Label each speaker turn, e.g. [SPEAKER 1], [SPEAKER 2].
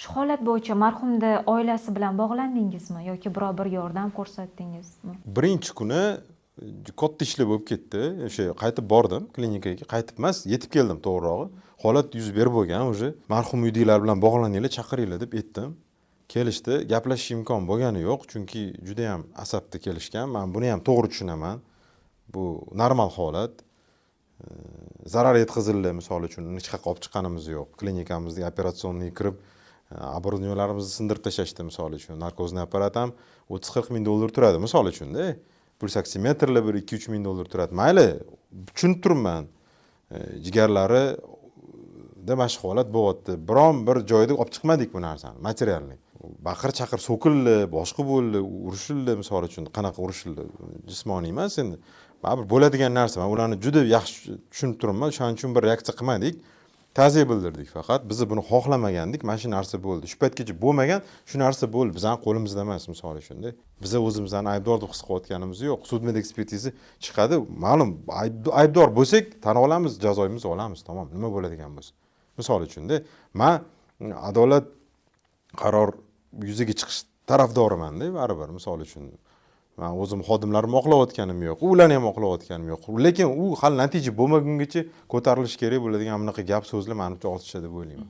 [SPEAKER 1] Shu holat bo'yicha marhumni oilasi bilan bog'landingizmi yoki biror bir yordam ko'rsatdingizmi?
[SPEAKER 2] Birinchi kuni katta ishlar bo'lib ketdi. O'sha qaytib bordim klinikaga, qaytib emas, yetib keldim to'g'rirog'i. Holat yuz berib bo'lgan, o'sha marhum uydagilar bilan bog'laninglar, chaqiringlar deb aytdim. Kelishdi, gaplashish imkon bo'lgani yo'q, chunki juda ham asabda kelishgan. Men buni ham to'g'ri tushunaman. Bu normal holat. Zarar yetkazildi, misol uchun hech qayerga olib chiqqanimiz yo'q. Klinikamizga operatsionnga kirib, оборудованияlarimizni sindirib tashlashdi, misol uchun. Narkozni apparat ham 30-40 ming dollar turadi, misol uchun-da. Puls oksimetrlar bir 2-3 ming dollar turadi. Mayli, tushunib turibman. Jigarlari da mana shu holat bo'lyapti. Biron bir joyda olib chiqmadik bu narsani, materialni. Baqir-chaqir so'kildi, boshqa bo'ldi, urishildi, misol uchun. Qanaqa urishildi? Jismoniy emas endi. Baribir bo'ladigan narsa. Men ularni juda yaxshi tushunib turibman. Shuning uchun bir reaksiya qilmadik. Ta'ziya bildirdik faqat. Biz buni xohlamagandik. Mana shu narsa bo'ldi. Shu paytgacha bo'lmagan, shu narsa bo'ldi. Bizning qo'limizda emas, misol uchun-da. Biz o'zimizni aybdor deb his qilayotganimiz yo'q. Sud-med ekspertiza chiqadi. Ma'lum, aybdor bo'lsak, tan olamiz, jazoimizni olamiz, tamom. Nima bo'ladigan bo'lsa. Misol uchun-da, men adolat qaror yuzaga chiqish tarafdoriman-da, baribir, misol uchun. Men o'zim xodimlarimni oqlayotganim yo'q, ularni ham oqlayotganim yo'q. Lekin u hali natija bo'lmagungacha ko'tarilish kerak bo'ladigan bunaqa gap so'zlar menimcha ortiqcha deb o'ylayman.